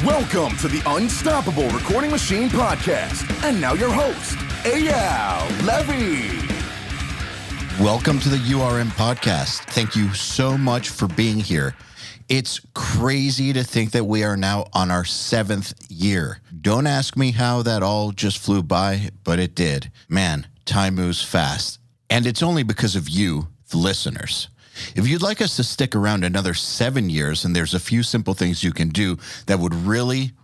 Welcome to the Unstoppable Recording Machine Podcast. And now your host, Eyal, Levi. Welcome to the URM Podcast. Thank you so much for being here. It's crazy to think that we are now on our 7th year. Don't ask me how that all just flew by, but it did. Man, time moves fast. And it's only because of you, the listeners. If you'd like us to stick around another 7 years, and there's a few simple things you can do that would really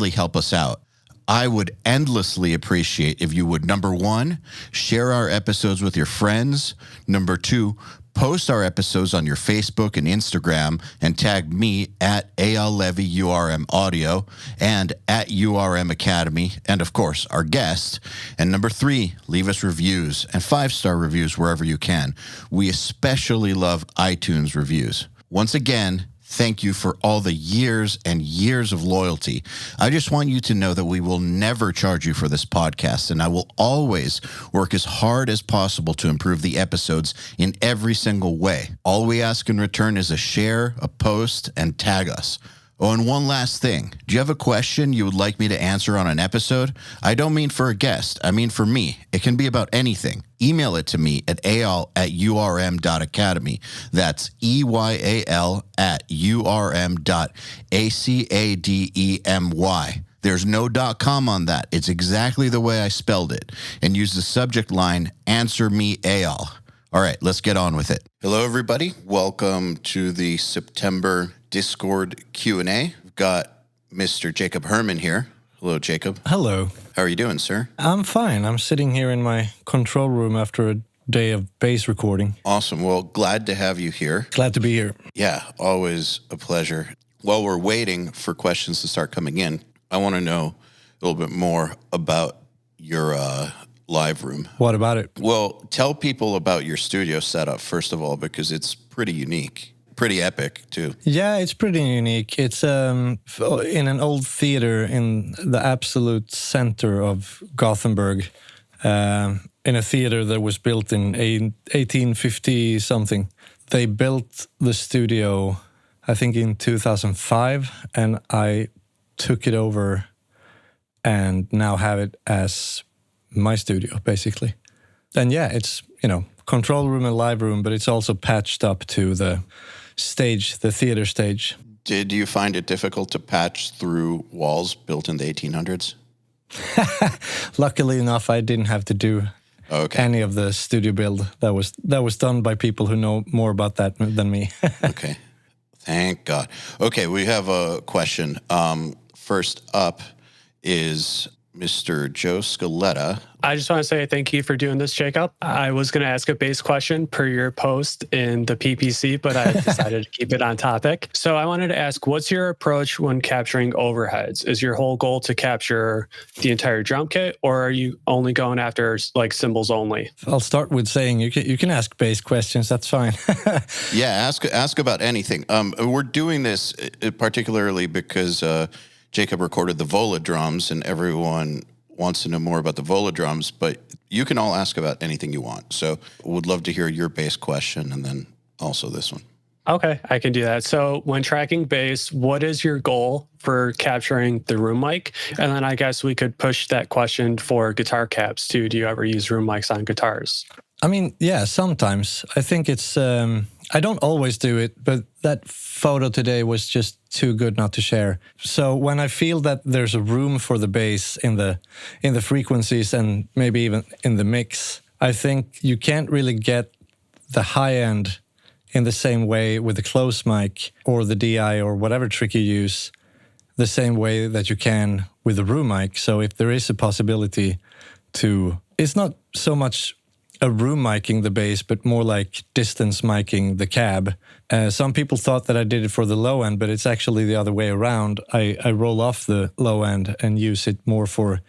help us out. I would endlessly appreciate if you would, number 1, share our episodes with your friends. Number 2, post our episodes on your Facebook and Instagram and tag me at Eyal Levi URM Audio and at URM Academy, and of course, our guest. And number 3, leave us reviews and 5-star reviews wherever you can. We especially love iTunes reviews. Once again, thank you for all the years and years of loyalty. I just want you to know that we will never charge you for this podcast, and I will always work as hard as possible to improve the episodes in every single way. All we ask in return is a share, a post, and tag us. Oh, and one last thing. Do you have a question you would like me to answer on an episode? I don't mean for a guest. I mean for me. It can be about anything. Email it to me at eyal@urm.academy. That's EYAL@urm.academy. There's no .com on that. It's exactly the way I spelled it. And use the subject line, Answer Me Eyal. All right, let's get on with it. Hello, everybody. Welcome to the September Discord Q&A. We've got Mr. Jakob Herrmann here. Hello, Jakob. Hello. How are you doing, sir? I'm fine. I'm sitting here in my control room after a day of bass recording. Awesome. Well, glad to have you here. Glad to be here. Yeah, always a pleasure. While we're waiting for questions to start coming in, I want to know a little bit more about your live room. What about it? Well, tell people about your studio setup, first of all, because it's pretty unique. Pretty epic, too. Yeah, it's pretty unique. It's in an old theater in the absolute center of Gothenburg, in a theater that was built in 1850-something. They built the studio, I think, in 2005, and I took it over and now have it as my studio, basically. And yeah, it's, control room and live room, but it's also patched up to the stage, the theater stage. Did you find it difficult to patch through walls built in the 1800s? Luckily enough, I didn't have to do any of the studio build. That was done by people who know more about that than me. Okay. Thank God. Okay, we have a question. First up is Mr. Joe Scaletta. I just want to say thank you for doing this, Jakob. I was going to ask a bass question per your post in the PPC, but I decided to keep it on topic. So I wanted to ask, what's your approach when capturing overheads? Is your whole goal to capture the entire drum kit, or are you only going after like cymbals only? I'll start with saying you can ask bass questions. That's fine. Yeah, ask about anything. We're doing this particularly because Jakob recorded the Vola drums, and everyone wants to know more about the Vola drums, but you can all ask about anything you want. So would love to hear your bass question and then also this one. Okay, I can do that. So when tracking bass, what is your goal for capturing the room mic? And then I guess we could push that question for guitar caps too. Do you ever use room mics on guitars? I mean, yeah, sometimes. I think it's, I don't always do it, but that photo today was just too good not to share. So when I feel that there's a room for the bass in the frequencies and maybe even in the mix, I think you can't really get the high end in the same way with the close mic or the DI or whatever trick you use, the same way that you can with the room mic. So if there is a possibility to, it's not so much a room miking the bass, but more like distance miking the cab. Some people thought that I did it for the low end, but it's actually the other way around. I roll off the low end and use it more for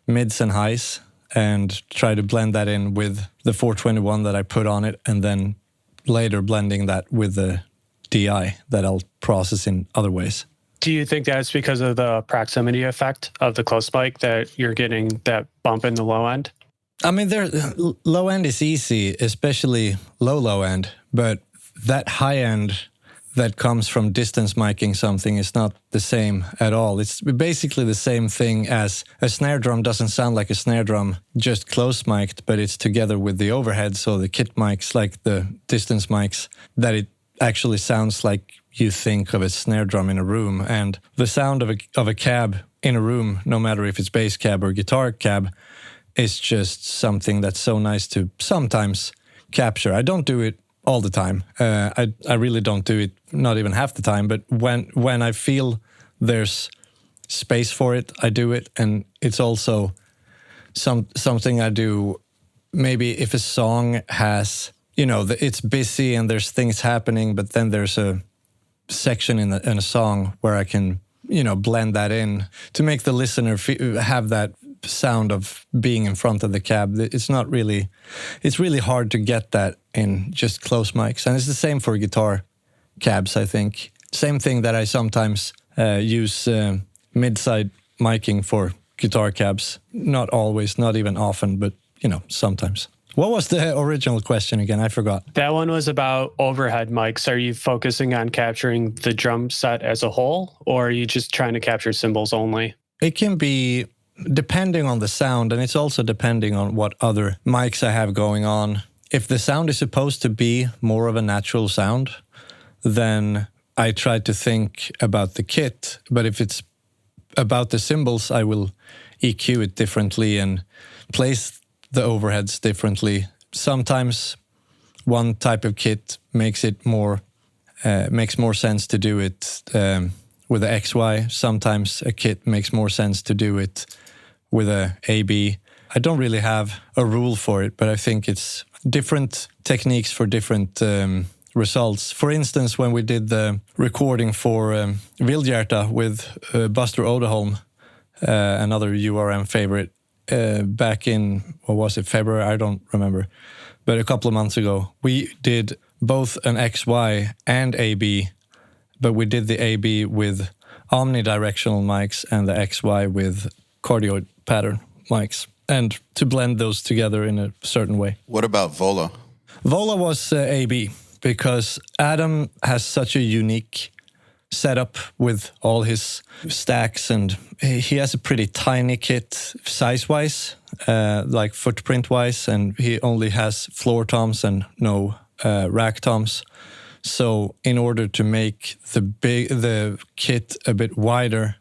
mids and highs and try to blend that in with the 421 that I put on it, and then later blending that with the DI that I'll process in other ways. Do you think that's because of the proximity effect of the close mic that you're getting that bump in the low end? I mean, low end is easy, especially low end, but that high end, that comes from distance miking something is not the same at all. It's basically the same thing as a snare drum doesn't sound like a snare drum just close mic'd, but it's together with the overhead, so the kit mics, like the distance mics, that it actually sounds like you think of a snare drum in a room. And the sound of a cab in a room, no matter if it's bass cab or guitar cab, is just something that's so nice to sometimes capture. I don't do it all the time. I really don't do it, not even half the time. But when I feel there's space for it, I do it. And it's also something I do maybe if a song has, it's busy and there's things happening, but then there's a section in a song where I can, blend that in to make the listener have that sound of being in front of the cab. It's really hard to get that in just close mics. And it's the same for guitar cabs, I think. Same thing that I sometimes use mid-side miking for guitar cabs. Not always, not even often, but, sometimes. What was the original question again? I forgot. That one was about overhead mics. Are you focusing on capturing the drum set as a whole, or are you just trying to capture cymbals only? It can be depending on the sound, and it's also depending on what other mics I have going on. If the sound is supposed to be more of a natural sound, then I try to think about the kit. But if it's about the cymbals, I will EQ it differently and place the overheads differently. Sometimes one type of kit makes more sense to do it with a XY. Sometimes a kit makes more sense to do it with a AB. I don't really have a rule for it, but I think it's different techniques for different results. For instance, when we did the recording for Vildhjärta with Buster Odeholm, another URM favorite, back in, February? I don't remember. But a couple of months ago, we did both an XY and AB, but we did the AB with omnidirectional mics and the XY with cardioid pattern mics, and to blend those together in a certain way. What about Vola? Vola was AB, because Adam has such a unique setup with all his stacks, and he has a pretty tiny kit size-wise, like footprint-wise, and he only has floor toms and no rack toms. So in order to make the kit a bit wider,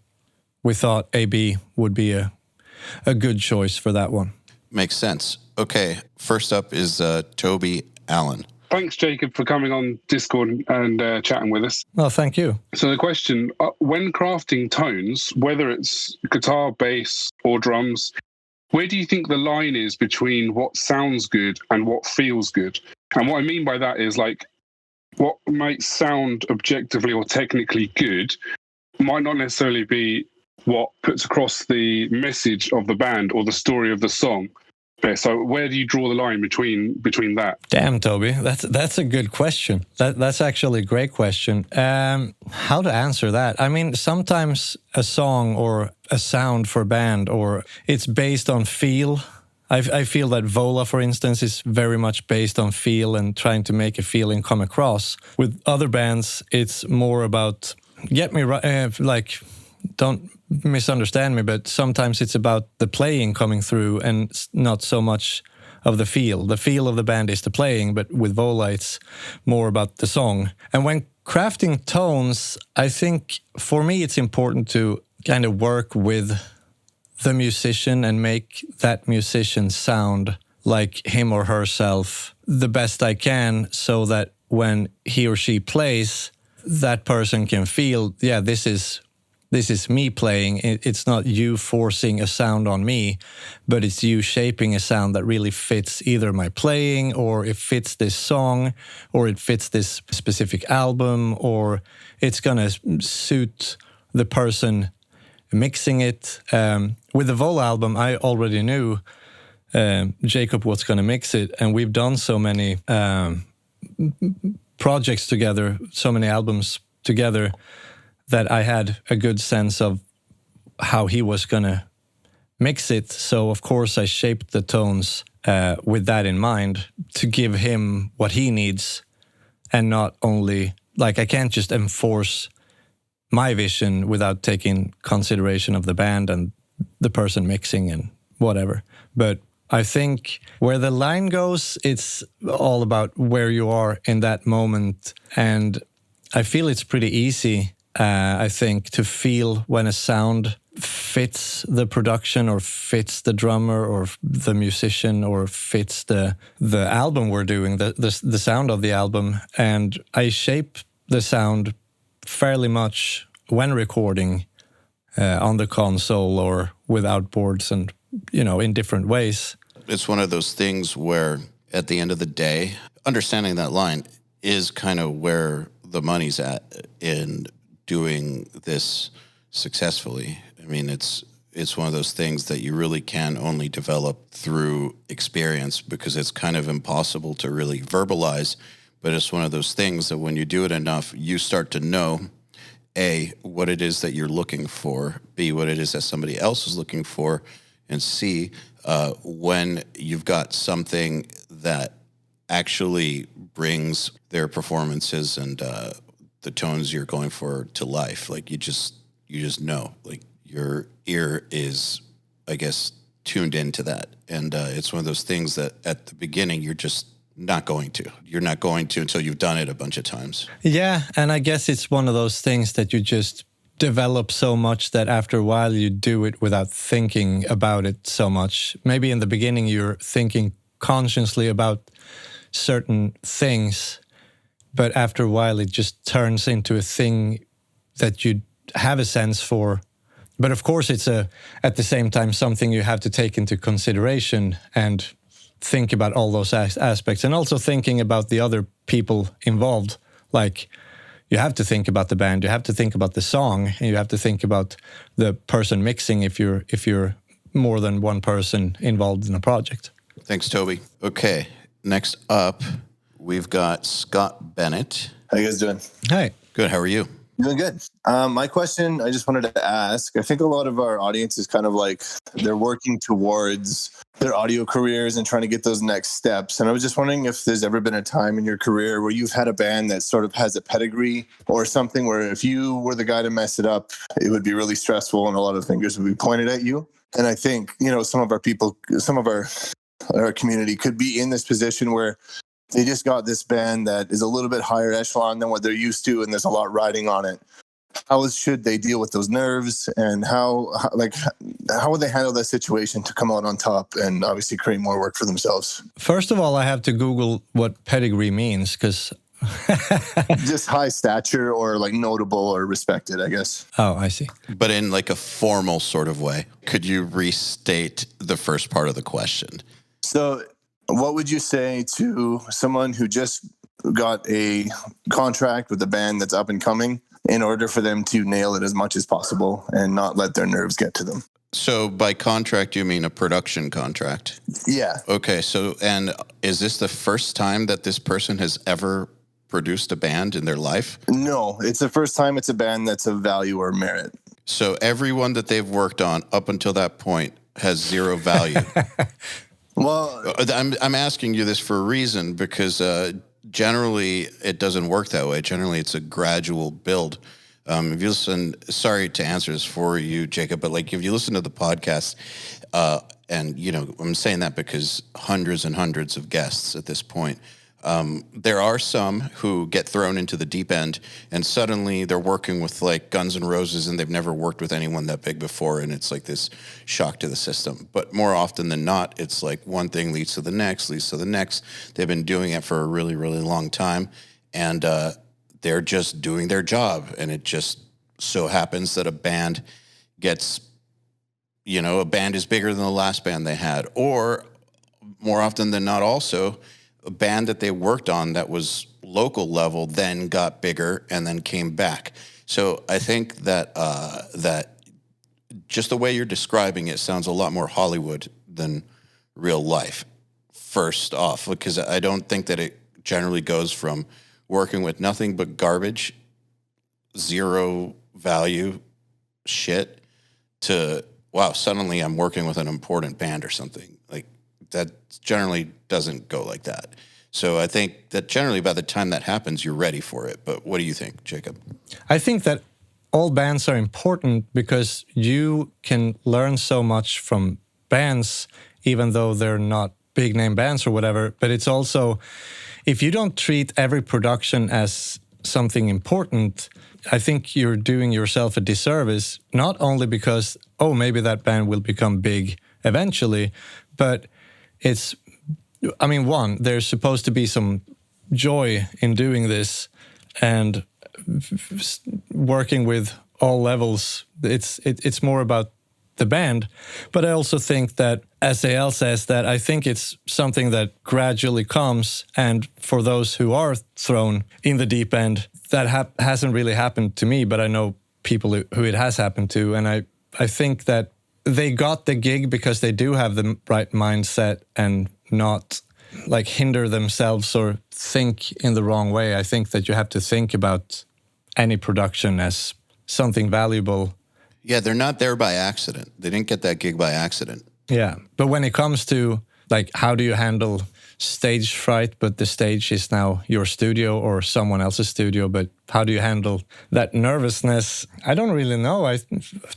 we thought AB would be a good choice for that one. Makes sense. Okay, first up is Toby Allen. Thanks, Jacob, for coming on Discord and chatting with us. Oh, thank you. So the question, when crafting tones, whether it's guitar, bass, or drums, where do you think the line is between what sounds good and what feels good? And what I mean by that is, like, what might sound objectively or technically good might not necessarily be what puts across the message of the band or the story of the song. Okay, so where do you draw the line between that? Damn, Toby, that's a good question. That's actually a great question. How to answer that? I mean, sometimes a song or a sound for a band, or it's based on feel. I feel that Vola, for instance, is very much based on feel and trying to make a feeling come across. With other bands, it's more about, get me right, like, don't misunderstand me, but sometimes it's about the playing coming through and not so much of the feel. The feel of the band is the playing, but with Vola, it's more about the song. And when crafting tones, I think for me, it's important to kind of work with the musician and make that musician sound like him or herself the best I can, so that when he or she plays, that person can feel, yeah, this is me playing. It's not you forcing a sound on me, but it's you shaping a sound that really fits either my playing, or it fits this song, or it fits this specific album, or it's gonna suit the person mixing it. With the Vola album, I already knew Jakob was gonna mix it, and we've done so many projects together, so many albums together, that I had a good sense of how he was going to mix it. So, of course, I shaped the tones with that in mind, to give him what he needs, and not only like I can't just enforce my vision without taking consideration of the band and the person mixing and whatever. But I think where the line goes, it's all about where you are in that moment. And I feel it's pretty easy, I think, to feel when a sound fits the production or fits the drummer or the musician or fits the album we're doing, the sound of the album. And I shape the sound fairly much when recording on the console or with outboards and, in different ways. It's one of those things where at the end of the day, understanding that line is kind of where the money's at in doing this successfully. I mean, it's one of those things that you really can only develop through experience, because it's kind of impossible to really verbalize. But it's one of those things that when you do it enough, you start to know, A, what it is that you're looking for, B, what it is that somebody else is looking for, and C, when you've got something that actually brings their performances and the tones you're going for to life. Like you just know, like your ear is, I guess, tuned into that. And it's one of those things that at the beginning you're just not going to. You're not going to until you've done it a bunch of times. Yeah, and I guess it's one of those things that you just develop so much that after a while you do it without thinking about it so much. Maybe in the beginning you're thinking consciously about certain things, but after a while it just turns into a thing that you have a sense for. But of course it's at the same time something you have to take into consideration and think about all those aspects, and also thinking about the other people involved. Like, you have to think about the band, you have to think about the song, and you have to think about the person mixing if you're more than one person involved in a project. Thanks, Toby. Okay, next up, we've got Scott Bennett. How you guys doing? Hi. Good, how are you? Doing good. My question, I just wanted to ask, I think a lot of our audience is kind of like, they're working towards their audio careers and trying to get those next steps. And I was just wondering if there's ever been a time in your career where you've had a band that sort of has a pedigree or something where if you were the guy to mess it up, it would be really stressful and a lot of fingers would be pointed at you. And I think, some of our people, some of our community could be in this position where they just got this band that is a little bit higher echelon than what they're used to, and there's a lot riding on it. How should they deal with those nerves, and how would they handle that situation to come out on top and obviously create more work for themselves? First of all, I have to Google what pedigree means, because just high stature or like notable or respected, I guess. Oh, I see. But in like a formal sort of way. Could you restate the first part of the question? So what would you say to someone who just got a contract with a band that's up and coming in order for them to nail it as much as possible and not let their nerves get to them? So by contract, you mean a production contract? Yeah. Okay, so, and is this the first time that this person has ever produced a band in their life? No, it's the first time it's a band that's of value or merit. So everyone that they've worked on up until that point has zero value. Well, I'm asking you this for a reason, because generally it doesn't work that way. Generally, it's a gradual build. If you listen, sorry to answer this for you, Jacob, but like if you listen to the podcast, and I'm saying that because hundreds and hundreds of guests at this point. There are some who get thrown into the deep end and suddenly they're working with like Guns N' Roses and they've never worked with anyone that big before, and it's like this shock to the system. But more often than not, it's like one thing leads to the next, leads to the next. They've been doing it for a really, really long time, and they're just doing their job. And it just so happens that a band gets, a band is bigger than the last band they had, or more often than not also, a band that they worked on that was local level then got bigger and then came back. So I think that that just the way you're describing it sounds a lot more Hollywood than real life, first off, because I don't think that it generally goes from working with nothing but garbage, zero value shit to, wow, suddenly I'm working with an important band or something. Like, that generally doesn't go like that. So I think that generally by the time that happens, you're ready for it. But what do you think, Jacob? I think that all bands are important because you can learn so much from bands, even though they're not big name bands or whatever. But it's also, if you don't treat every production as something important, I think you're doing yourself a disservice, not only because, oh, maybe that band will become big eventually, but it's, I mean, one, there's supposed to be some joy in doing this and working with all levels. It's more about the band. But I also think that, as Eyal says, that I think it's something that gradually comes. And for those who are thrown in the deep end, that hasn't really happened to me, but I know people who it has happened to. And I think that they got the gig because they do have the right mindset and not like hinder themselves or think in the wrong way. I think that you have to think about any production as something valuable. Yeah, they're not there by accident. They didn't get that gig by accident. Yeah, but when it comes to like how do you handle stage fright, but the stage is now your studio or someone else's studio, but how do you handle that nervousness? I don't really know.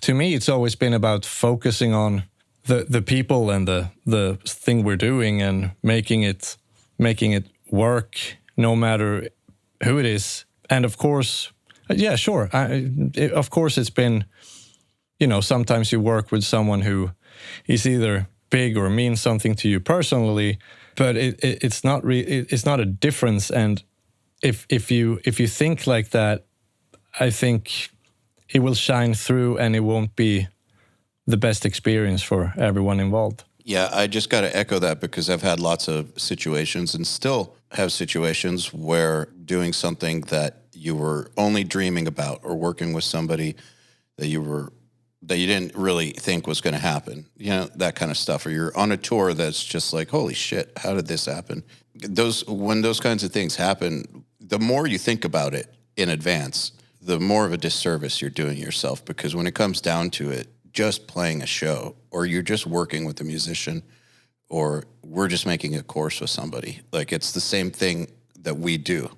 To me, it's always been about focusing on the people and the thing we're doing and making it work no matter who it is. And of course, yeah, sure. Of course, it's been, sometimes you work with someone who is either big or means something to you personally, but it's not a difference. And if you think like that, I think it will shine through and it won't be the best experience for everyone involved. Yeah, I just got to echo that because I've had lots of situations and still have situations where doing something that you were only dreaming about or working with somebody that you didn't really think was going to happen, that kind of stuff. Or you're on a tour that's just like, holy shit, how did this happen? When those kinds of things happen, the more you think about it in advance, the more of a disservice you're doing yourself, because when it comes down to it, just playing a show, or you're just working with a musician, or we're just making a course with somebody, like it's the same thing that we do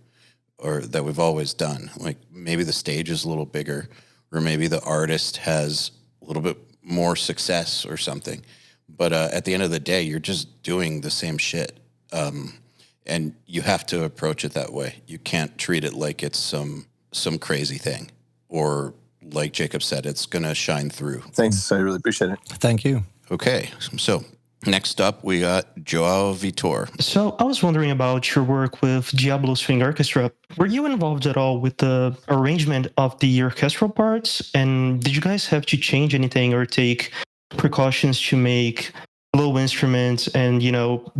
or that we've always done. Like maybe the stage is a little bigger, or maybe the artist has a little bit more success or something. But at the end of the day, you're just doing the same shit. And you have to approach it that way. You can't treat it like it's some crazy thing, or like Jacob said, it's going to shine through. Thanks. I really appreciate it. Thank you. Okay. So next up, we got Joao Vitor. So I was wondering about your work with Diablo Swing Orchestra. Were you involved at all with the arrangement of the orchestral parts? And did you guys have to change anything or take precautions to make low instruments and,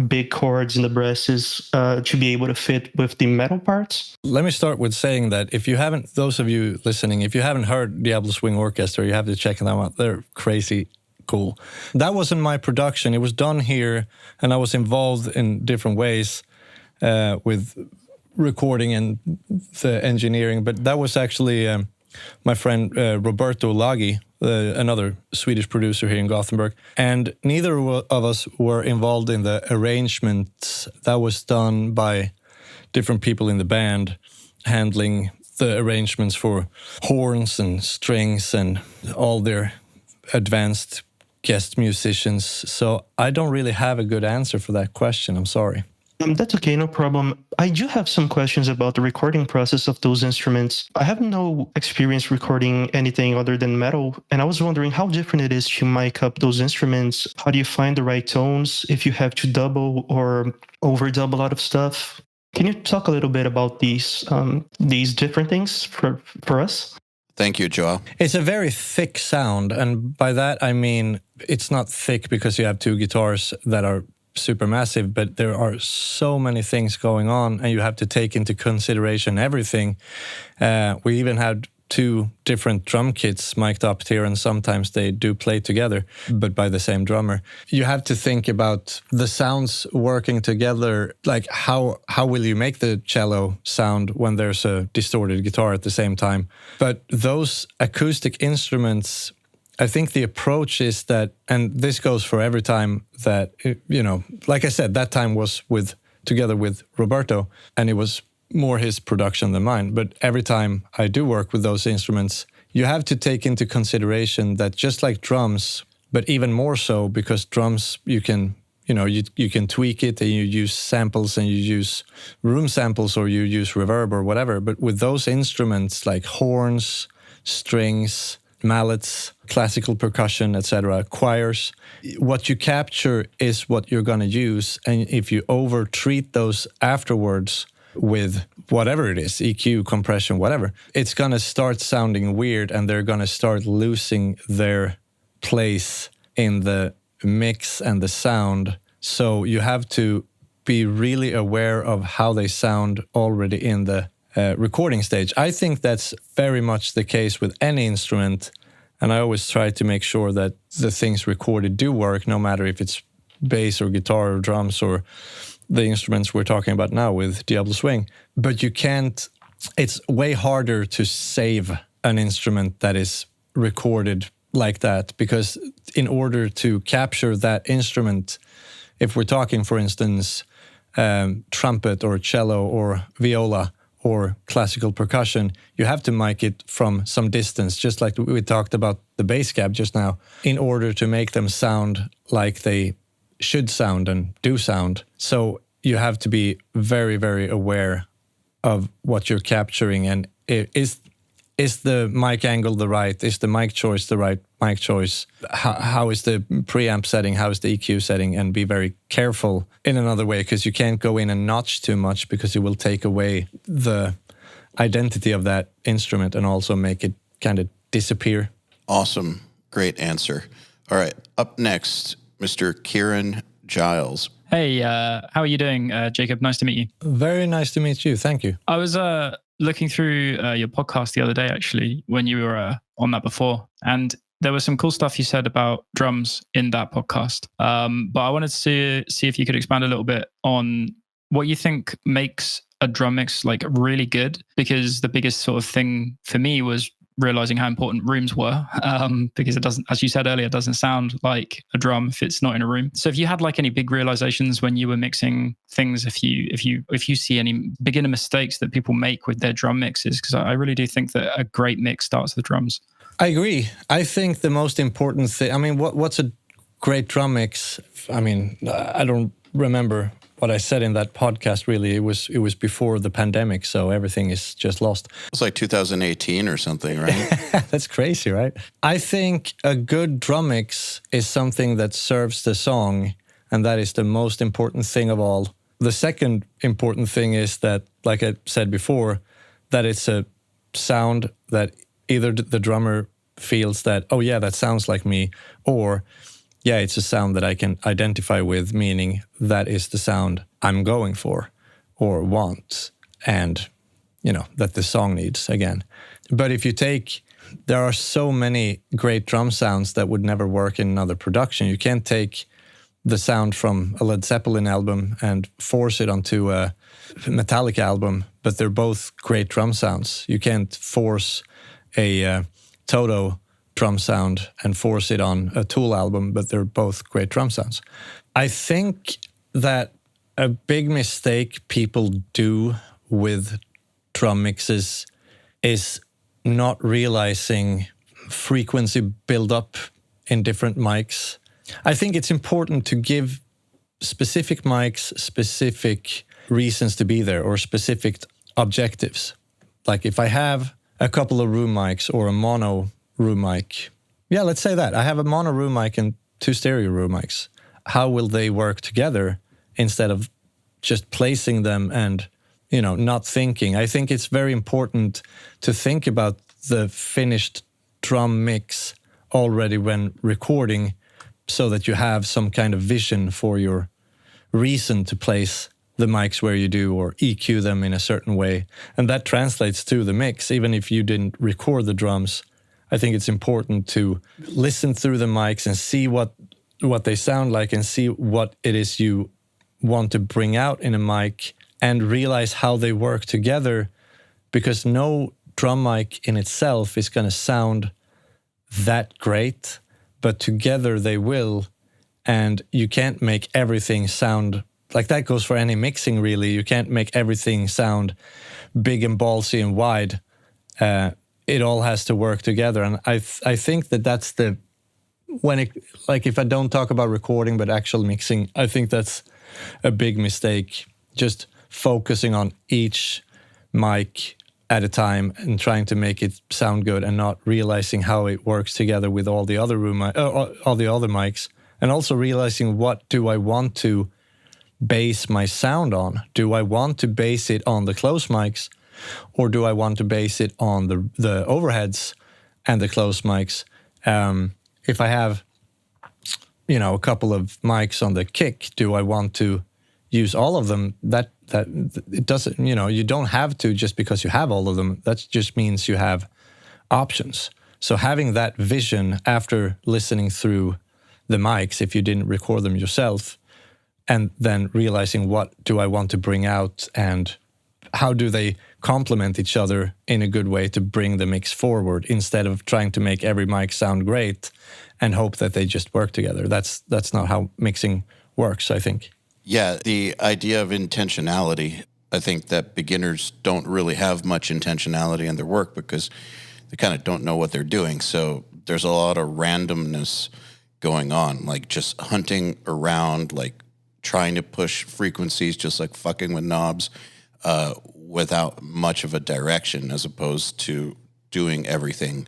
big chords in the brasses to be able to fit with the metal parts? Let me start with saying that those of you listening, if you haven't heard Diablo Swing Orchestra, you have to check them out. They're crazy cool. That wasn't my production. It was done here, and I was involved in different ways with recording and the engineering. But that was actually my friend Roberto Laghi, another Swedish producer here in Gothenburg. And neither of us were involved in the arrangements. That was done by different people in the band, handling the arrangements for horns and strings and all their advanced guest musicians. So I don't really have a good answer for that question. I'm sorry. That's okay, no problem. I do have some questions about the recording process of those instruments. I have no experience recording anything other than metal, and I was wondering how different it is to mic up those instruments. How do you find the right tones? If you have to double or overdub a lot of stuff? Can you talk a little bit about these different things for us? Thank you, Joao. It's a very thick sound, and by that I mean it's not thick because you have two guitars that are super massive, but there are so many things going on and you have to take into consideration everything. We even had two different drum kits mic'd up here, and sometimes they do play together, but by the same drummer. You have to think about the sounds working together, like how will you make the cello sound when there's a distorted guitar at the same time? But those acoustic instruments, I think the approach is that, and this goes for every time that, like I said, that time was with together with Roberto, and it was more his production than mine. But every time I do work with those instruments, you have to take into consideration that just like drums, but even more so because drums, you can tweak it and you use samples and you use room samples or you use reverb or whatever. But with those instruments like horns, strings, mallets, classical percussion, etc., choirs, what you capture is what you're going to use. And if you over-treat those afterwards with whatever it is, EQ, compression, whatever, it's going to start sounding weird and they're going to start losing their place in the mix and the sound. So you have to be really aware of how they sound already in the recording stage. I think that's very much the case with any instrument, and I always try to make sure that the things recorded do work, no matter if it's bass or guitar or drums or the instruments we're talking about now with Diablo Swing. But you can't, it's way harder to save an instrument that is recorded like that, because in order to capture that instrument, if we're talking, for instance, trumpet or cello or viola or classical percussion, you have to mic it from some distance, just like we talked about the bass cab just now, in order to make them sound like they should sound and do sound. So you have to be very, very aware of what you're capturing, and is the mic angle the right? Is the mic choice the right mic choice? How is the preamp setting? How is the EQ setting? And be very careful in another way, because you can't go in and notch too much, because it will take away the identity of that instrument and also make it kind of disappear. Awesome. Great answer. All right. Up next, Mr. Kieran Giles. Hey, how are you doing, Jacob? Nice to meet you. Very nice to meet you. Thank you. I was looking through your podcast the other day, actually, when you were on that before. And there was some cool stuff you said about drums in that podcast. But I wanted to see if you could expand a little bit on what you think makes a drum mix like really good. Because the biggest sort of thing for me was realizing how important rooms were, because it doesn't, as you said earlier, it doesn't sound like a drum if it's not in a room. So if you had like any big realizations when you were mixing things, if you see any beginner mistakes that people make with their drum mixes, because I really do think that a great mix starts with drums. I agree. I think the most important thing, I mean, what's a great drum mix? I mean, I don't remember what I said in that podcast, really. It was before the pandemic, so everything is just lost. It's like 2018 or something, right? That's crazy, right? I think a good drum mix is something that serves the song, and that is the most important thing of all. The second important thing is that, like I said before, that it's a sound that either the drummer feels that, oh yeah, that sounds like me, or yeah, it's a sound that I can identify with, meaning that is the sound I'm going for or want, and, you know, that the song needs again. But if you there are so many great drum sounds that would never work in another production. You can't take the sound from a Led Zeppelin album and force it onto a Metallica album, but they're both great drum sounds. You can't force a Toto drum sound and force it on a Tool album, but they're both great drum sounds. I think that a big mistake people do with drum mixes is not realizing frequency build-up in different mics. I think it's important to give specific mics specific reasons to be there, or specific objectives. Like if I have a couple of room mics or a mono room mic. Yeah, let's say that. I have a mono room mic and 2 stereo room mics. How will they work together instead of just placing them and, you know, not thinking? I think it's very important to think about the finished drum mix already when recording, so that you have some kind of vision for your reason to place the mics where you do, or EQ them in a certain way. And that translates to the mix, even if you didn't record the drums. I think it's important to listen through the mics and see what they sound like, and see what it is you want to bring out in a mic, and realize how they work together, because no drum mic in itself is going to sound that great, but together they will, and you can't make everything sound like that goes for any mixing really. You can't make everything sound big and ballsy and wide. It all has to work together, and I think that's the if I don't talk about recording but actual mixing, I think that's a big mistake. Just focusing on each mic at a time and trying to make it sound good, and not realizing how it works together with all the other all the other mics, and also realizing what do I want to base my sound on. Do I want to base it on the close mics, or do I want to base it on the overheads and the close mics? If I have, a couple of mics on the kick, do I want to use all of them? That it doesn't, you don't have to just because you have all of them. That just means you have options. So having that vision after listening through the mics, if you didn't record them yourself, and then realizing what do I want to bring out and how do they complement each other in a good way to bring the mix forward, instead of trying to make every mic sound great and hope that they just work together. That's not how mixing works, I think. Yeah, the idea of intentionality, I think that beginners don't really have much intentionality in their work because they kind of don't know what they're doing. So there's a lot of randomness going on, like just hunting around, like trying to push frequencies, just like fucking with knobs, without much of a direction, as opposed to doing everything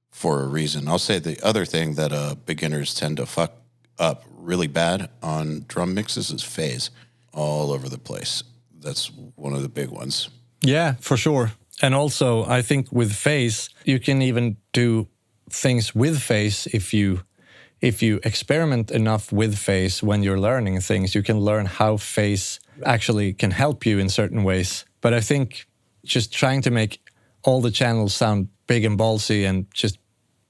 for a reason. I'll say the other thing that beginners tend to fuck up really bad on drum mixes is phase all over the place. That's one of the big ones. Yeah, for sure. And also, I think with phase, you can even do things with phase if you experiment enough with phase when you're learning things. You can learn how phase actually can help you in certain ways. But I think just trying to make all the channels sound big and ballsy and just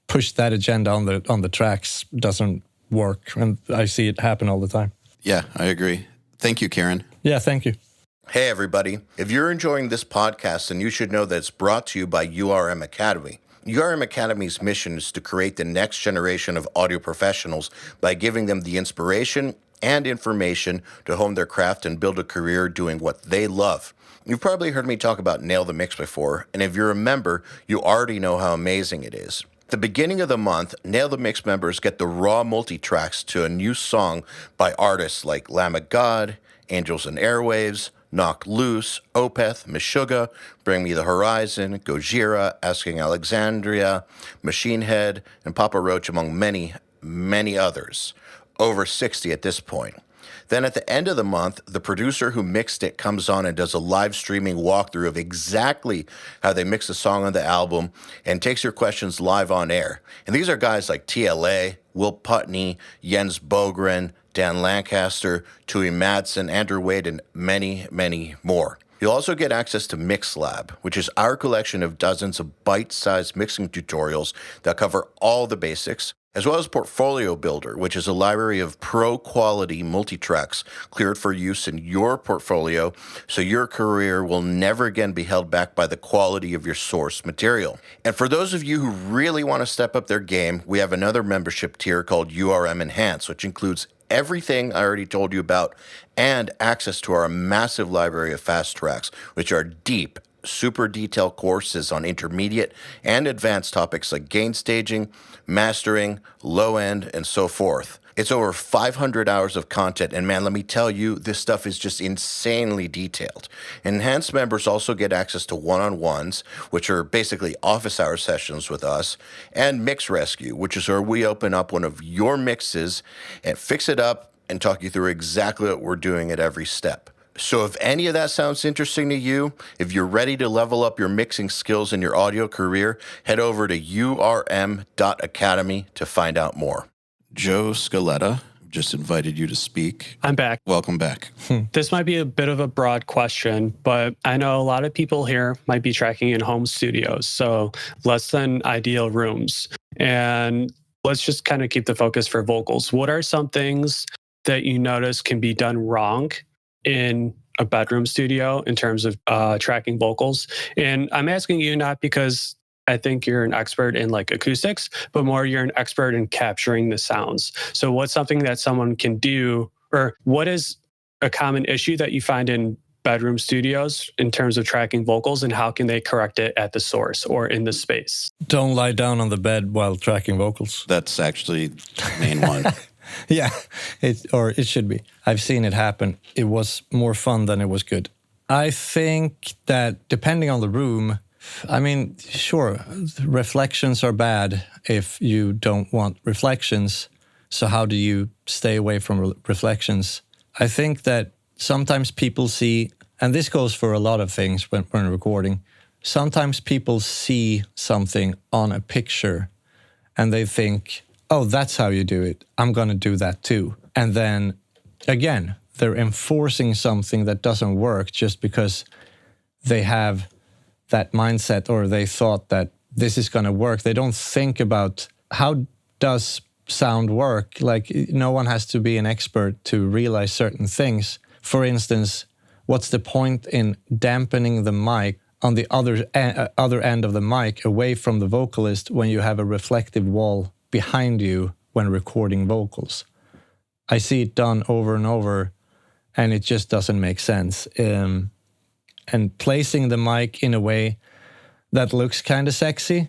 push that agenda on the tracks doesn't work. And I see it happen all the time. Yeah, I agree. Thank you, Kieran. Yeah, thank you. Hey, everybody. If you're enjoying this podcast, then you should know that it's brought to you by URM Academy. URM Academy's mission is to create the next generation of audio professionals by giving them the inspiration and information to hone their craft and build a career doing what they love. You've probably heard me talk about Nail the Mix before, and if you're a member, you already know how amazing it is. At the beginning of the month, Nail the Mix members get the raw multi-tracks to a new song by artists like Lamb of God, Angels and Airwaves, Knock Loose, Opeth, Meshuggah, Bring Me the Horizon, Gojira, Asking Alexandria, Machine Head, and Papa Roach, among many, many others. Over 60 at this point. Then at the end of the month, the producer who mixed it comes on and does a live streaming walkthrough of exactly how they mix the song on the album and takes your questions live on air. And these are guys like TLA, Will Putney, Jens Bogren, Dan Lancaster, Tui Madsen, Andrew Wade, and many, many more. You'll also get access to MixLab, which is our collection of dozens of bite-sized mixing tutorials that cover all the basics, as well as Portfolio Builder, which is a library of pro-quality multi-tracks cleared for use in your portfolio, so your career will never again be held back by the quality of your source material. And for those of you who really want to step up their game, we have another membership tier called URM Enhance, which includes everything I already told you about and access to our massive library of fast tracks, which are deep, super detailed courses on intermediate and advanced topics like gain staging, mastering, low end, and so forth. It's over 500 hours of content, and man, let me tell you, this stuff is just insanely detailed. Enhanced members also get access to one-on-ones, which are basically office hour sessions with us, and Mix Rescue, which is where we open up one of your mixes and fix it up and talk you through exactly what we're doing at every step. So if any of that sounds interesting to you, if you're ready to level up your mixing skills in your audio career, head over to urm.academy to find out more. Joe Scaletta just invited you to speak. I'm back. Welcome back. This might be a bit of a broad question, but I know a lot of people here might be tracking in home studios, so less than ideal rooms. And let's just kind of keep the focus for vocals. What are some things that you notice can be done wrong in a bedroom studio in terms of tracking vocals? And I'm asking you not because I think you're an expert in like acoustics, but more you're an expert in capturing the sounds. So what's something that someone can do, or what is a common issue that you find in bedroom studios in terms of tracking vocals, and how can they correct it at the source or in the space? Don't lie down on the bed while tracking vocals. That's actually the main one. Yeah, it should be. I've seen it happen. It was more fun than it was good. I think that depending on the room, I mean, sure, reflections are bad if you don't want reflections. So how do you stay away from reflections? I think that sometimes people see, and this goes for a lot of things when recording, sometimes people see something on a picture and they think, oh, that's how you do it. I'm going to do that too. And then again, they're enforcing something that doesn't work just because they have that mindset or they thought that this is going to work. They don't think about how does sound work. Like, no one has to be an expert to realize certain things. For instance, what's the point in dampening the mic on the other end of the mic away from the vocalist when you have a reflective wall behind you when recording vocals? I see it done over and over, and it just doesn't make sense. And placing the mic in a way that looks kind of sexy,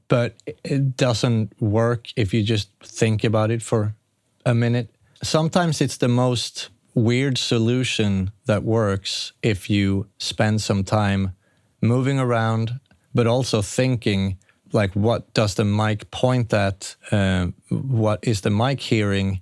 but it doesn't work if you just think about it for a minute. Sometimes it's the most weird solution that works if you spend some time moving around, but also thinking, like, what does the mic point at? What is the mic hearing?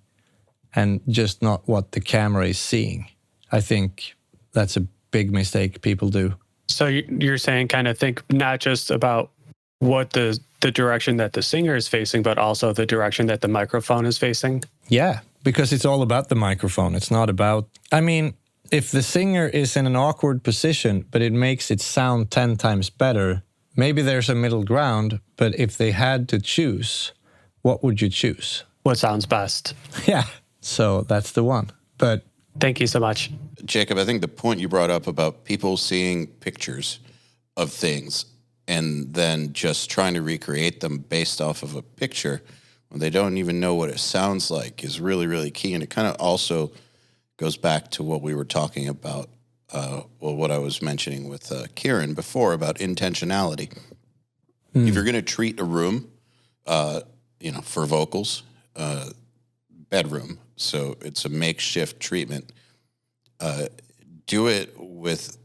And just not what the camera is seeing. I think that's a big mistake people do. So you're saying kind of think not just about what the direction that the singer is facing, but also the direction that the microphone is facing? Yeah, because it's all about the microphone. It's not about, I mean, if the singer is in an awkward position, but it makes it sound 10 times better, maybe there's a middle ground, but if they had to choose, what would you choose? What sounds best? Yeah, so that's the one. But thank you so much. Jakob, I think the point you brought up about people seeing pictures of things and then just trying to recreate them based off of a picture when they don't even know what it sounds like is really, really key. And it kind of also goes back to what we were talking about, what I was mentioning with Kieran before about intentionality. If you're going to treat a room, for vocals, bedroom, so it's a makeshift treatment, do it with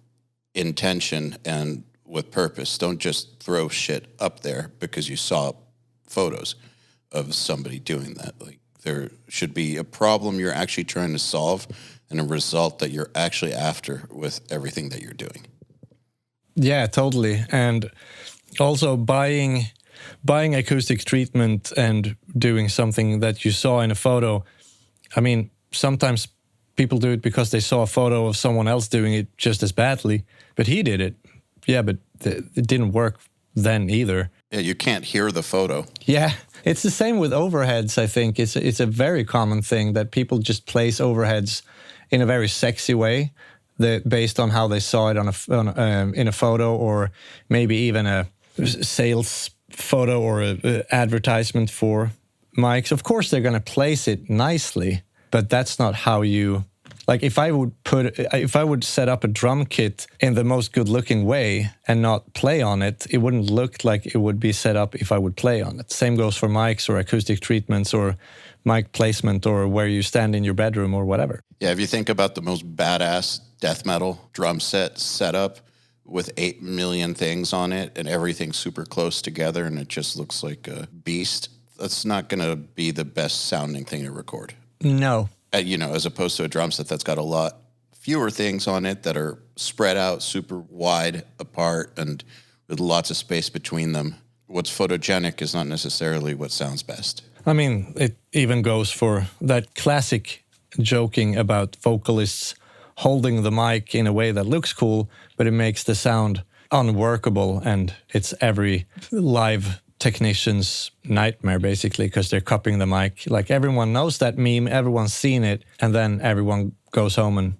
intention and with purpose. Don't just throw shit up there because you saw photos of somebody doing that. Like, there should be a problem you're actually trying to solve and a result that you're actually after with everything that you're doing. Yeah, totally. And also buying acoustic treatment and doing something that you saw in a photo. I mean, sometimes people do it because they saw a photo of someone else doing it just as badly, but he did it. Yeah, but it didn't work then either. Yeah, you can't hear the photo. Yeah, it's the same with overheads, I think. It's a very common thing that people just place overheads in a very sexy way, based on how they saw it in a photo, or maybe even a sales photo or an advertisement for mics. Of course, they're going to place it nicely, but that's not how you... Like, if I would set up a drum kit in the most good-looking way and not play on it, it wouldn't look like it would be set up if I would play on it. Same goes for mics or acoustic treatments or mic placement or where you stand in your bedroom or whatever. Yeah, if you think about the most badass death metal drum set up with 8 million things on it and everything super close together and it just looks like a beast, that's not going to be the best sounding thing to record. No. As opposed to a drum set that's got a lot fewer things on it that are spread out super wide apart and with lots of space between them. What's photogenic is not necessarily what sounds best. I mean, it even goes for that classic joking about vocalists holding the mic in a way that looks cool, but it makes the sound unworkable, and it's every live technician's nightmare, basically, because they're cupping the mic. Like, everyone knows that meme, everyone's seen it, and then everyone goes home and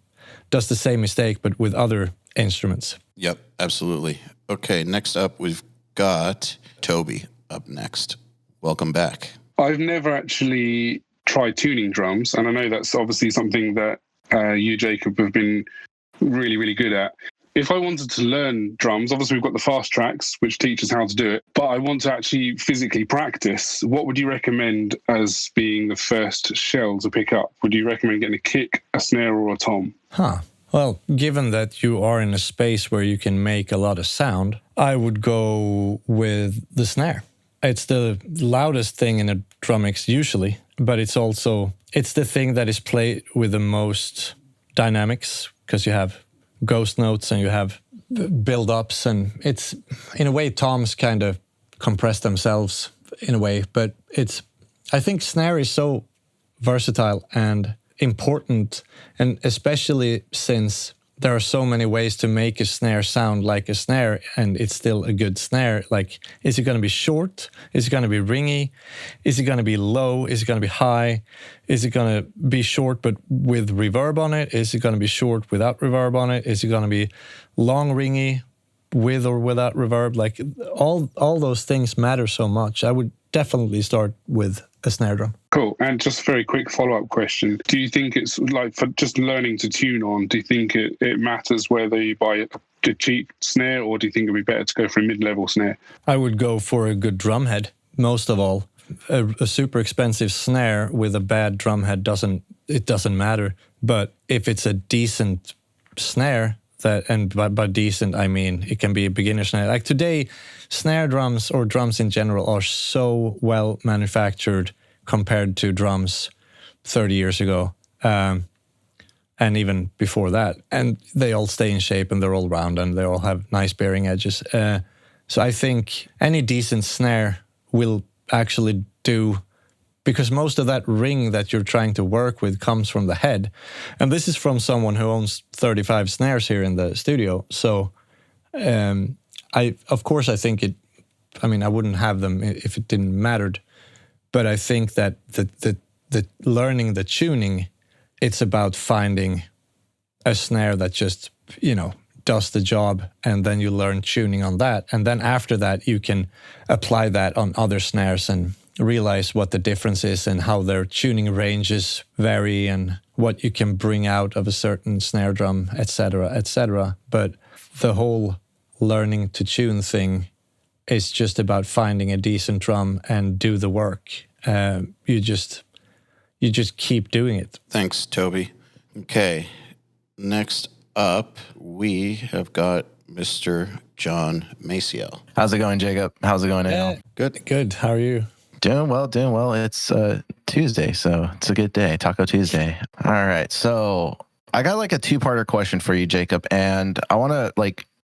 does the same mistake, but with other instruments. Yep, absolutely. Okay, next up, we've got Toby up next. Welcome back. I've never actually tried tuning drums, and I know that's obviously something that you, Jacob, have been really, really good at. If I wanted to learn drums, obviously we've got the fast tracks, which teach us how to do it, but I want to actually physically practice. What would you recommend as being the first shell to pick up? Would you recommend getting a kick, a snare, or a tom? Well, given that you are in a space where you can make a lot of sound, I would go with the snare. It's the loudest thing in a drum mix usually, but it's the thing that is played with the most dynamics, because you have ghost notes and you have build-ups, and it's, in a way, toms kind of compress themselves in a way, but I think snare is so versatile and important, and especially since there are so many ways to make a snare sound like a snare and it's still a good snare. Like, is it going to be short? Is it going to be ringy? Is it going to be low? Is it going to be high? Is it going to be short but with reverb on it? Is it going to be short without reverb on it? Is it going to be long ringy with or without reverb? Like, all those things matter so much. I would definitely start with a snare drum. Cool. And just a very quick follow-up question. Do you think it's like, for just learning to tune on, do you think it matters whether you buy a cheap snare, or do you think it'd be better to go for a mid-level snare? I would go for a good drum head, most of all. A super expensive snare with a bad drum head doesn't matter. But if it's a decent snare, and by decent, I mean it can be a beginner snare. Like today, snare drums or drums in general are so well manufactured compared to drums 30 years ago, and even before that. And they all stay in shape and they're all round and they all have nice bearing edges. So I think any decent snare will actually do, because most of that ring that you're trying to work with comes from the head. And this is from someone who owns 35 snares here in the studio. So I wouldn't have them if it didn't matter. But I think that the learning the tuning, it's about finding a snare that just, does the job, and then you learn tuning on that. And then after that, you can apply that on other snares and realize what the difference is and how their tuning ranges vary and what you can bring out of a certain snare drum, etc., etc. But the whole learning to tune thing is just about finding a decent drum and do the work. You just keep doing it. Thanks, Toby. Okay, next up, we have got Mr. John Maciel. How's it going, Jacob? How's it going, Eyal? Good. How are you? Doing well. It's Tuesday, so it's a good day. Taco Tuesday. All right. So I got like a two-parter question for you, Jacob, and I want to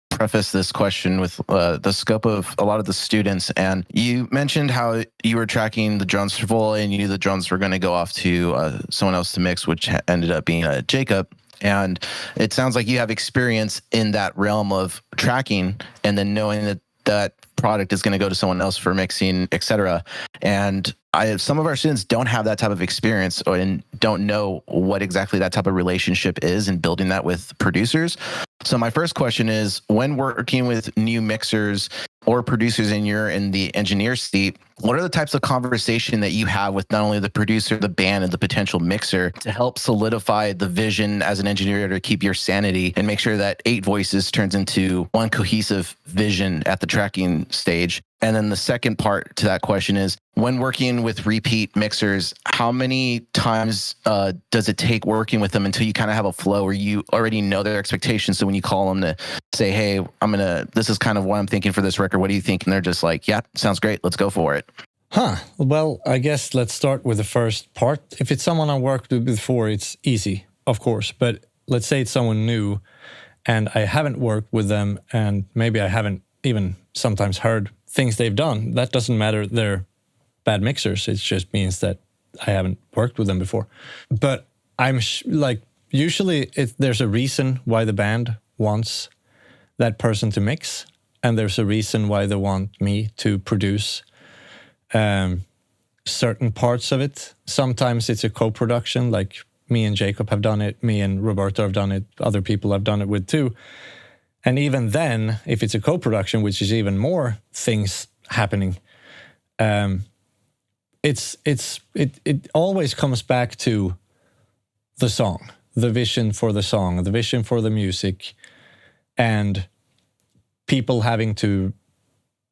preface this question with the scope of a lot of the students. And you mentioned how you were tracking the drums full and you knew the drums were going to go off to someone else to mix, which ended up being Jacob. And it sounds like you have experience in that realm of tracking and then knowing that product is going to go to someone else for mixing, etc. And some of our students don't have that type of experience and don't know what exactly that type of relationship is and building that with producers. So my first question is, when working with new mixers or producers and you're in the engineer seat, what are the types of conversation that you have with not only the producer, the band, and the potential mixer to help solidify the vision as an engineer to keep your sanity and make sure that 8 voices turns into one cohesive vision at the tracking stage? And then the second part to that question is, when working with repeat mixers, how many times does it take working with them until you kind of have a flow where you already know their expectations? So when you call them to say, hey, this is kind of what I'm thinking for this record, what do you think? And they're just like, yeah, sounds great, let's go for it. Well, I guess let's start with the first part. If it's someone I worked with before, it's easy, of course. But let's say it's someone new and I haven't worked with them and maybe I haven't even sometimes heard things they've done. That doesn't matter. They're bad mixers. It just means that I haven't worked with them before. But I'm usually there's a reason why the band wants that person to mix, and there's a reason why they want me to produce certain parts of it. Sometimes it's a co-production, like me and Jakob have done it, me and Roberto have done it, other people have done it with too. And even then, if it's a co-production, which is even more things happening, it always comes back to the song. the vision for the song, the vision for the music, and people having to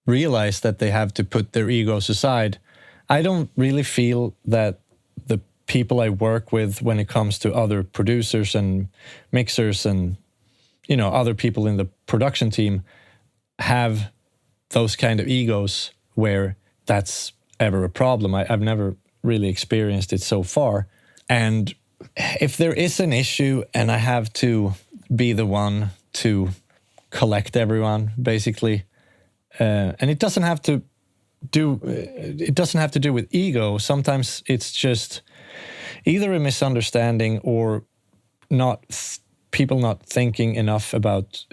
realize that they have to put their egos aside. I don't really feel that the people I work with when it comes to other producers and mixers and, you know, other people in the production team have those kind of egos where that's ever a problem. I've never really experienced it so far. And if there is an issue and I have to be the one to collect everyone, basically, and it doesn't have to do with ego. Sometimes it's just either a misunderstanding or people not thinking enough about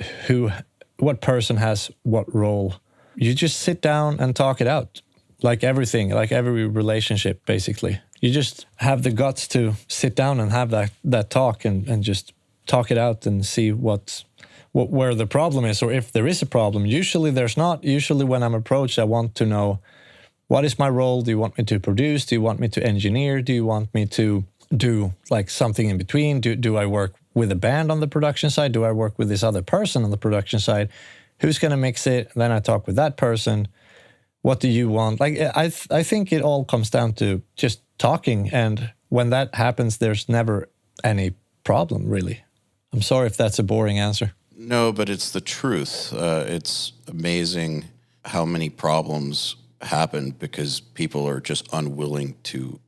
what person has what role. You just sit down and talk it out, like everything, like every relationship, basically. You just have the guts to sit down and have that talk and just talk it out and see where the problem is, or if there is a problem. Usually there's not. Usually when I'm approached, I want to know, what is my role? Do you want me to produce? Do you want me to engineer? Do you want me to do like something in between? Do I work with a band on the production side? Do I work with this other person on the production side? Who's going to mix it? Then I talk with that person. What do you want? Like, I think it all comes down to just talking. And when that happens, there's never any problem, really. I'm sorry if that's a boring answer. No, but it's the truth. It's amazing how many problems happen because people are just unwilling to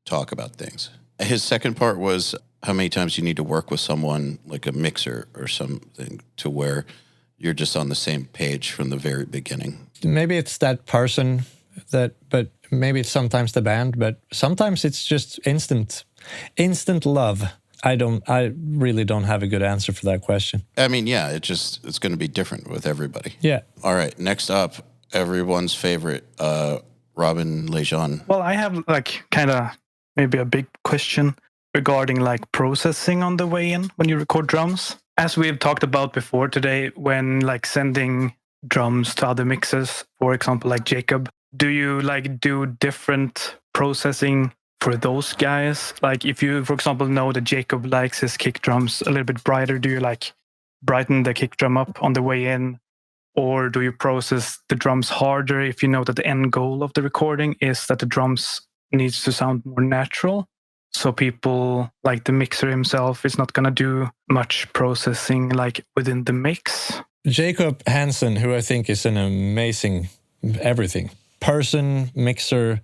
talk about things. His second part was how many times you need to work with someone like a mixer or something to where you're just on the same page from the very beginning. Maybe it's that person but maybe it's sometimes the band, but sometimes it's just instant love. I really don't have a good answer for that question. I mean, yeah, it's going to be different with everybody. Yeah. All right. Next up, everyone's favorite, Robin Lejean. Well, I have like kind of maybe a big question regarding like processing on the way in when you record drums. As we've talked about before today, when like sending drums to other mixers, for example, like Jakob, do you like do different processing for those guys? Like if you, for example, know that Jakob likes his kick drums a little bit brighter, do you like brighten the kick drum up on the way in? Or do you process the drums harder if you know that the end goal of the recording is that the drums needs to sound more natural? So people like the mixer himself is not going to do much processing like within the mix. Jakob Hansen, who I think is an amazing everything. Person, mixer,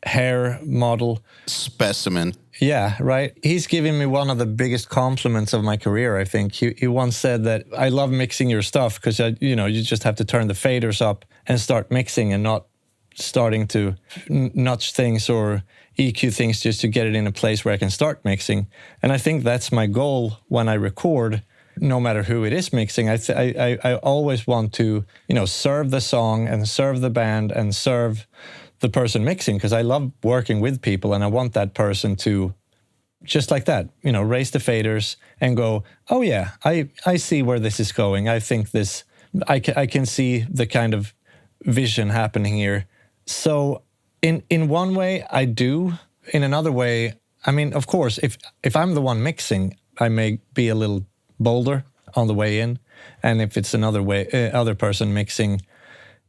hair model. Specimen. Yeah, right. He's giving me one of the biggest compliments of my career, I think. He once said that, I love mixing your stuff because, you just have to turn the faders up and start mixing and not starting to notch things or EQ things just to get it in a place where I can start mixing. And I think that's my goal when I record, no matter who it is mixing. I always want to, serve the song and serve the band and serve the person mixing, because I love working with people and I want that person to, just like that, raise the faders and go, oh yeah, I see where this is going. I think this, I can see the kind of vision happening here. So in one way I do. In another way, I mean, of course, if I'm the one mixing, I may be a little bolder on the way in. And if it's other person mixing,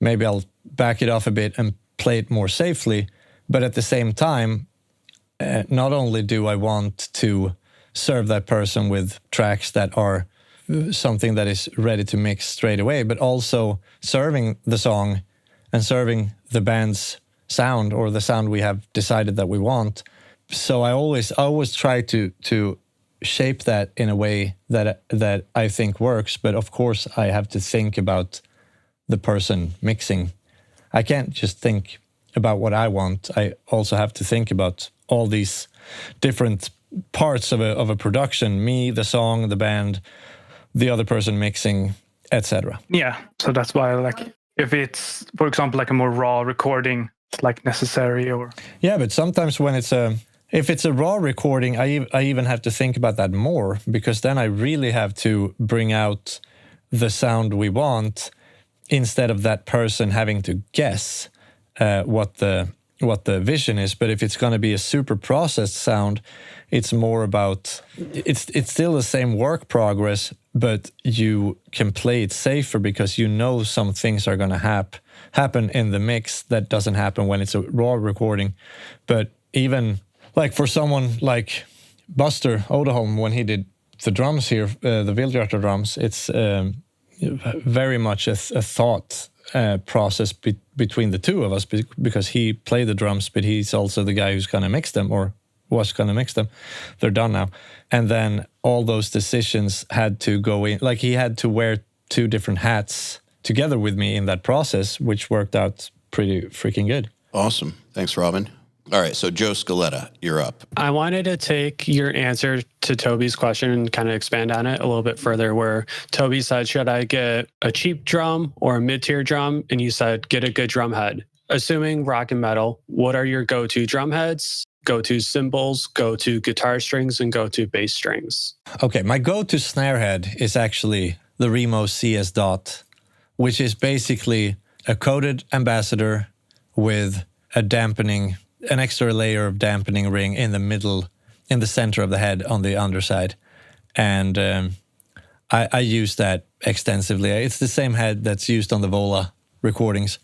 maybe I'll back it off a bit and play it more safely. But at the same time, not only do I want to serve that person with tracks that are something that is ready to mix straight away, but also serving the song and serving the band's sound or the sound we have decided that we want. So I always try to shape that in a way that I think works. But of course, I have to think about the person mixing. I can't just think about what I want. I also have to think about all these different parts of a production: me, the song, the band, the other person mixing, etc. Yeah, so that's why, like, if it's, for example, like a more raw recording, it's like necessary, or yeah. But sometimes when if it's a raw recording, I even have to think about that more, because then I really have to bring out the sound we want, instead of that person having to guess what the what the vision is. But if it's going to be a super processed sound, it's more about it's still the same work progress, but you can play it safer because you know some things are going to happen in the mix that doesn't happen when it's a raw recording. But even like for someone like Buster Odeholm, when he did the drums here, the Wildhjarta drums, it's very much a thought process between the two of us, because he played the drums, but he's also the guy who's going to mix them, or was going to mix them. They're done now. And then all those decisions had to go in, like he had to wear two different hats together with me in that process, which worked out pretty freaking good. Awesome. Thanks, Robin. All right, so Joe Scaletta, you're up. I wanted to take your answer to Toby's question and kind of expand on it a little bit further, where Toby said, should I get a cheap drum or a mid-tier drum? And you said, get a good drum head. Assuming rock and metal, what are your go-to drum heads, go-to cymbals, go-to guitar strings, and go-to bass strings? Okay, my go-to snare head is actually the Remo CS Dot, which is basically a coated ambassador with an extra layer of dampening ring in the middle, in the center of the head on the underside. And I use that extensively. It's the same head that's used on the Vola recordings.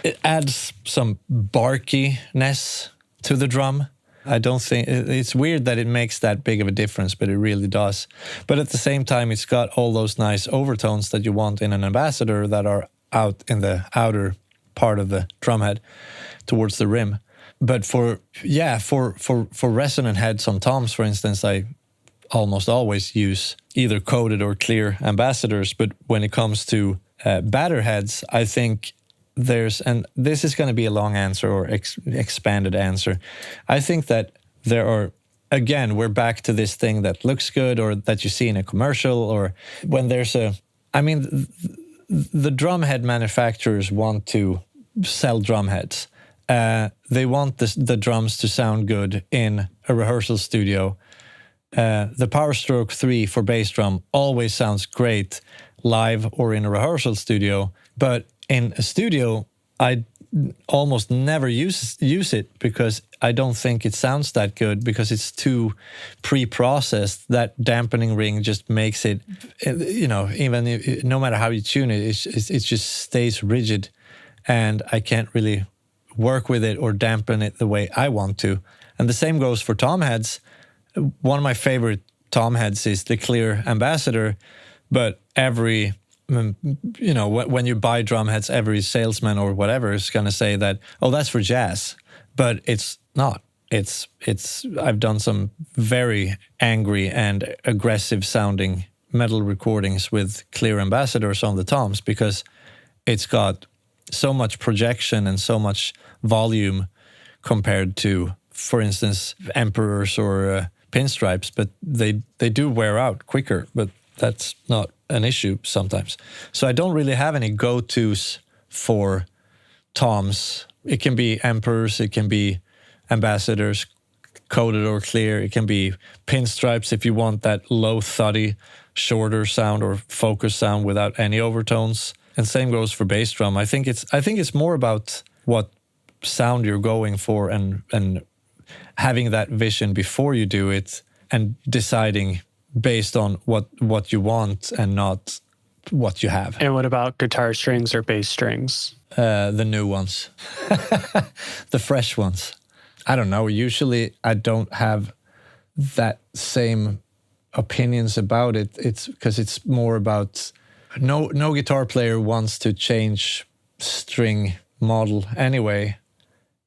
It adds some barkiness to the drum. I don't think, it's weird that it makes that big of a difference, but it really does. But at the same time, it's got all those nice overtones that you want in an ambassador that are out in the outer part of the drum head towards the rim. But for resonant heads on toms, for instance, I almost always use either coated or clear ambassadors. But when it comes to batter heads, I think and this is going to be a long answer or expanded answer. I think that there are, again, we're back to this thing that looks good or that you see in a commercial, or when there's the drum head manufacturers want to sell drum heads. They want the drums to sound good in a rehearsal studio. The Power Stroke 3 for bass drum always sounds great live or in a rehearsal studio, but in a studio, I almost never use it because I don't think it sounds that good because it's too pre-processed. That dampening ring just makes it, even no matter how you tune it, it just stays rigid, and I can't really work with it or dampen it the way I want to. And the same goes for tom heads. One of my favorite tom heads is the clear ambassador, but when you buy drum heads, every salesman or whatever is going to say that, oh, that's for jazz. But it's not. I've done some very angry and aggressive sounding metal recordings with clear ambassadors on the toms because it's got so much projection and so much volume compared to, for instance, Emperors or Pinstripes, but they do wear out quicker, but that's not an issue sometimes. So I don't really have any go-tos for toms. It can be Emperors, it can be ambassadors, coated or clear, it can be Pinstripes if you want that low thuddy, shorter sound or focus sound without any overtones. And same goes for bass drum. I think it's more about what sound you're going for and having that vision before you do it and deciding based on what you want and not what you have. And what about guitar strings or bass strings? The new ones. The fresh ones. I don't know. Usually I don't have that same opinions about it. It's because it's more about no guitar player wants to change string model anyway.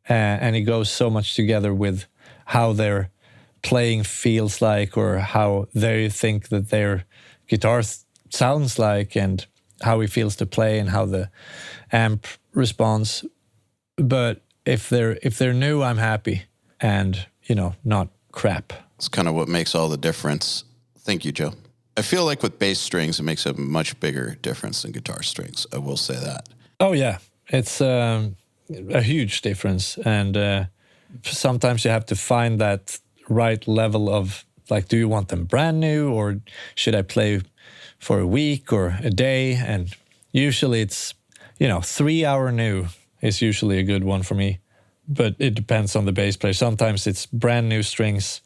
And it goes so much together with how their playing feels like or how they think that their guitar sounds like and how it feels to play and how the amp responds. But if they're new, I'm happy and, not crap. It's kind of what makes all the difference. Thank you, Joe. I feel like with bass strings, it makes a much bigger difference than guitar strings. I will say that. Oh, yeah. It's a huge difference. And sometimes you have to find that right level of, like, do you want them brand new or should I play for a week or a day? And usually it's, 3 hour new is usually a good one for me. but it depends on the bass player. Sometimes it's brand new strings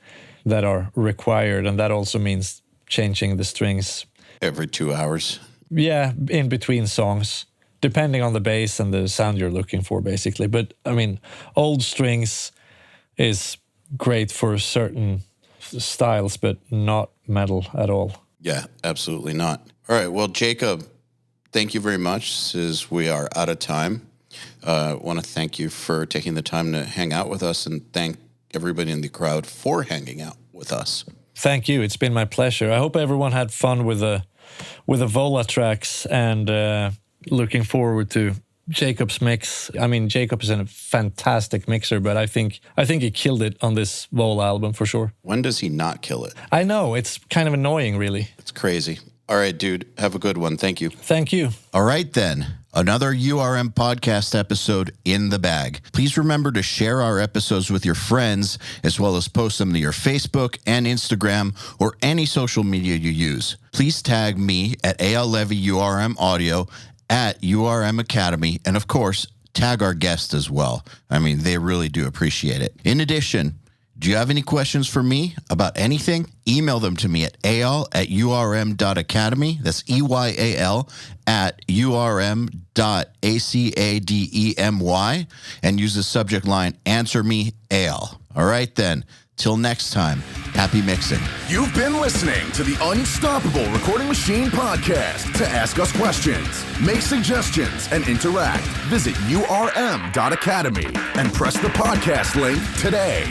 that are required, and that also means changing the strings every 2 hours. Yeah, in between songs, depending on the bass and the sound you're looking for, basically. But I mean, old strings is great for certain styles, but not metal at all. Yeah, absolutely not. All right, well, Jakob, thank you very much. Since we are out of time, I want to thank you for taking the time to hang out with us, and thank everybody in the crowd for hanging out with us. Thank you. It's been my pleasure. I hope everyone had fun with the Vola tracks, and looking forward to Jakob's mix. I mean, Jakob is a fantastic mixer, but I think he killed it on this Vola album for sure. When does he not kill it? I know, it's kind of annoying, really. It's crazy. All right, dude, have a good one. Thank you. Thank you. All right, then. Another URM podcast episode in the bag. Please remember to share our episodes with your friends, as well as post them to your Facebook and Instagram or any social media you use. Please tag me at Eyal Levi URM Audio, at URM Academy, and of course, tag our guests as well. I mean, they really do appreciate it. In addition, do you have any questions for me about anything? Email them to me at eyal@urm.academy. That's EYAL @urm.academy, and use the subject line, Answer Me, Eyal. All right, then. Till next time, happy mixing. You've been listening to the Unstoppable Recording Machine podcast. To ask us questions, make suggestions, and interact, visit urm.academy and press the podcast link today.